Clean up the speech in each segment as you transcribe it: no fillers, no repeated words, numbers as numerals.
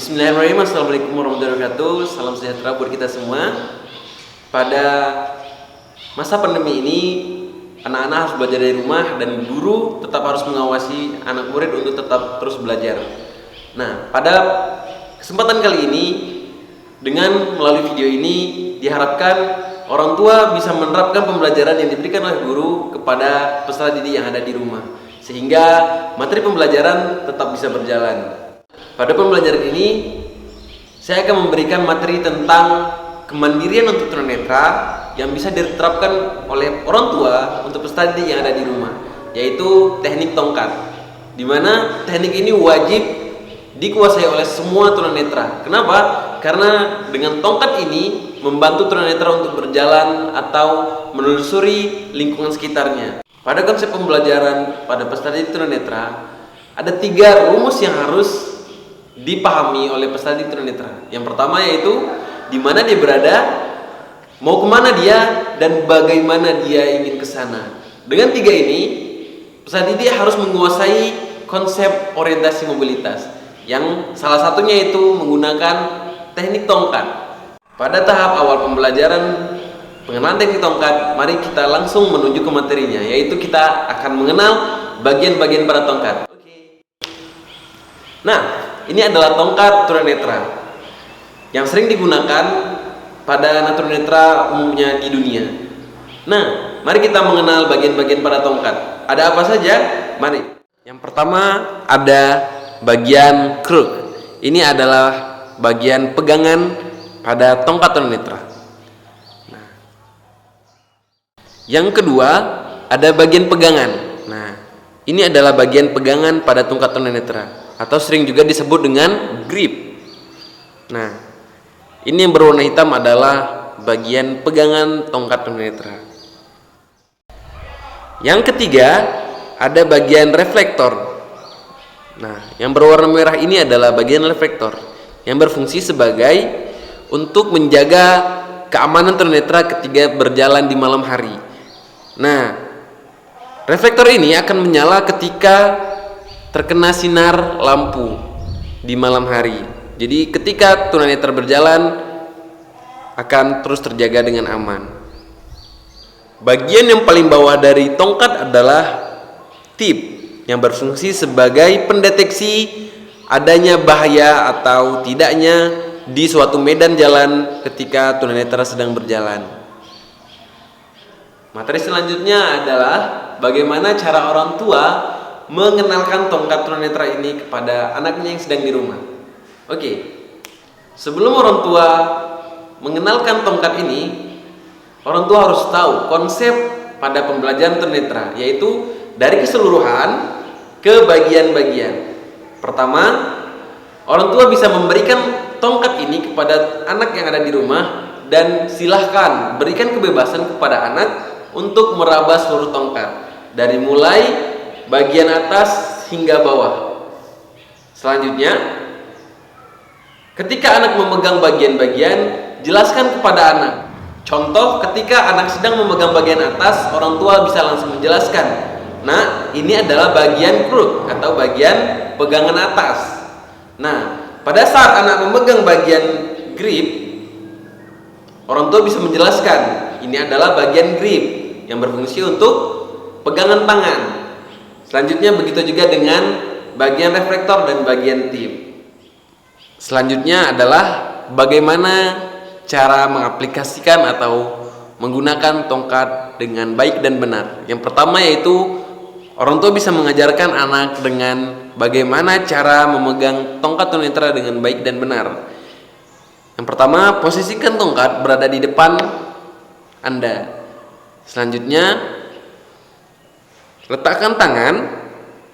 Bismillahirrahmanirrahim. Assalamualaikum warahmatullahi wabarakatuh. Salam sejahtera buat kita semua. Pada masa pandemi ini, anak-anak harus belajar dari rumah dan guru tetap harus mengawasi anak murid untuk tetap terus belajar. Nah, pada kesempatan kali ini, dengan melalui video ini diharapkan orang tua bisa menerapkan pembelajaran yang diberikan oleh guru kepada peserta didik yang ada di rumah, sehingga materi pembelajaran tetap bisa berjalan. Pada pembelajaran ini, saya akan memberikan materi tentang kemandirian untuk tunanetra yang bisa diterapkan oleh orang tua untuk peserta didik yang ada di rumah, yaitu teknik tongkat, di mana teknik ini wajib dikuasai oleh semua tunanetra. Kenapa? Karena dengan tongkat ini membantu tunanetra untuk berjalan atau menelusuri lingkungan sekitarnya. Pada konsep pembelajaran pada peserta didik tunanetra, ada 3 rumus yang harus dipahami oleh peserta didik tunanetra. Yang pertama yaitu di mana dia berada, mau kemana dia, dan bagaimana dia ingin ke sana. Dengan 3 ini, peserta didik harus menguasai konsep orientasi mobilitas, yang salah satunya itu menggunakan teknik tongkat. Pada tahap awal pembelajaran pengenalan teknik tongkat, mari kita langsung menuju ke materinya, yaitu kita akan mengenal bagian-bagian pada tongkat. Nah, ini adalah tongkat tunanetra yang sering digunakan pada anak tunanetra umumnya di dunia. Nah, mari kita mengenal bagian-bagian pada tongkat. Ada apa saja? Mari. Yang pertama ada bagian kruk. Ini adalah bagian pegangan pada tongkat tunanetra. Nah, yang kedua ada bagian pegangan. Nah, ini adalah bagian pegangan pada tongkat tunanetra, atau sering juga disebut dengan grip. Nah, ini yang berwarna hitam adalah bagian pegangan tongkat tunanetra. Yang ketiga ada bagian reflektor. Nah, yang berwarna merah ini adalah bagian reflektor yang berfungsi sebagai untuk menjaga keamanan tunanetra ketika berjalan di malam hari. Nah, reflektor ini akan menyala ketika terkena sinar lampu di malam hari. Jadi ketika tunanetra berjalan akan terus terjaga dengan aman. Bagian yang paling bawah dari tongkat adalah tip yang berfungsi sebagai pendeteksi adanya bahaya atau tidaknya di suatu medan jalan ketika tunanetra sedang berjalan. Materi selanjutnya adalah bagaimana cara orang tua mengenalkan tongkat tunanetra ini kepada anaknya yang sedang di rumah. Oke, sebelum orang tua mengenalkan tongkat ini, orang tua harus tahu konsep pada pembelajaran tunanetra, yaitu dari keseluruhan ke bagian-bagian. Pertama, orang tua bisa memberikan tongkat ini kepada anak yang ada di rumah, dan silahkan berikan kebebasan kepada anak untuk meraba seluruh tongkat, dari mulai bagian atas hingga bawah. Selanjutnya, ketika anak memegang bagian-bagian, jelaskan kepada anak. Contoh, ketika anak sedang memegang bagian atas, orang tua bisa langsung menjelaskan, nah, ini adalah bagian kruk atau bagian pegangan atas. Nah, pada saat anak memegang bagian grip, orang tua bisa menjelaskan, ini adalah bagian grip yang berfungsi untuk pegangan tangan. Selanjutnya begitu juga dengan bagian reflektor dan bagian tip. Selanjutnya adalah bagaimana cara mengaplikasikan atau menggunakan tongkat dengan baik dan benar. Yang pertama yaitu orang tua bisa mengajarkan anak dengan bagaimana cara memegang tongkat tunanetra dengan baik dan benar. Yang pertama, posisikan tongkat berada di depan Anda. Selanjutnya, letakkan tangan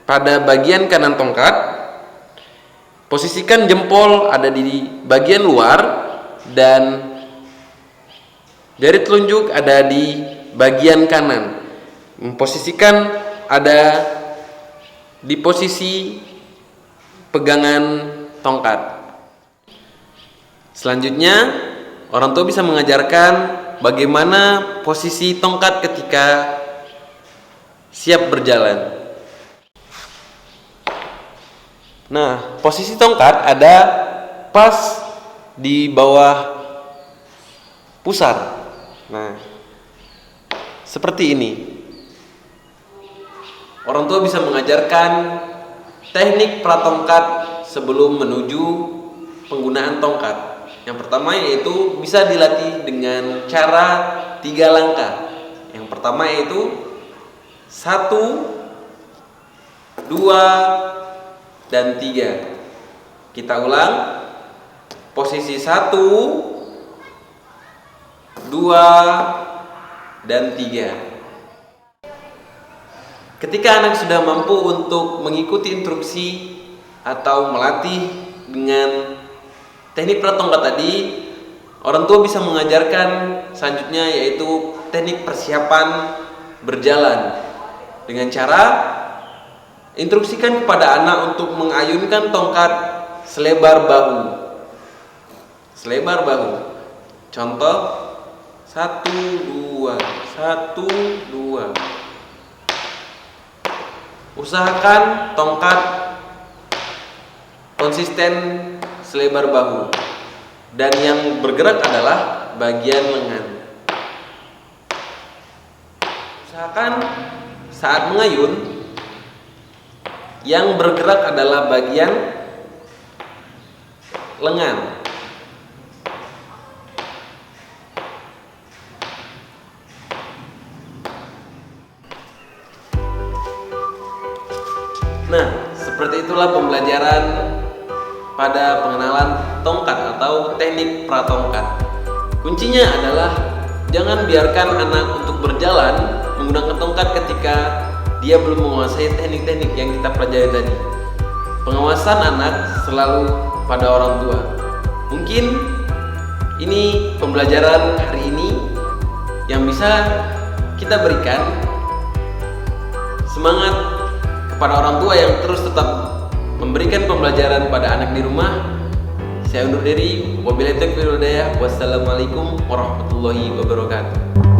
pada bagian kanan tongkat, posisikan jempol ada di bagian luar, dan jari telunjuk ada di bagian kanan. Memposisikan ada di posisi pegangan tongkat. Selanjutnya, orang tua bisa mengajarkan bagaimana posisi tongkat ketika siap berjalan. Nah, posisi tongkat ada pas di bawah pusar. Nah, seperti ini. Orang tua bisa mengajarkan teknik pratongkat sebelum menuju penggunaan tongkat. Yang pertama yaitu bisa dilatih dengan cara 3 langkah. Yang pertama yaitu 1, 2, dan 3. Kita ulang. Posisi 1, 2, dan 3. Ketika anak sudah mampu untuk mengikuti instruksi atau melatih dengan teknik pratongkat tadi, orang tua bisa mengajarkan selanjutnya yaitu teknik persiapan berjalan dengan cara instruksikan kepada anak untuk mengayunkan tongkat selebar bahu. Selebar bahu. Contoh 1, 2, 1, 2. Usahakan tongkat konsisten selebar bahu dan yang bergerak adalah bagian lengan. Usahakan saat mengayun yang bergerak adalah bagian lengan. Nah, seperti itulah pembelajaran pada pengenalan tongkat atau teknik pratongkat. Kuncinya adalah jangan biarkan anak untuk berjalan menggunakan tongkat ketika dia belum menguasai teknik-teknik yang kita pelajari tadi. Pengawasan anak selalu pada orang tua. Mungkin ini pembelajaran hari ini yang bisa kita berikan semangat kepada orang tua yang terus tetap memberikan pembelajaran pada anak di rumah. Saya undur diri. Wabillahi taufiq wal hidayah. Wassalamualaikum warahmatullahi wabarakatuh.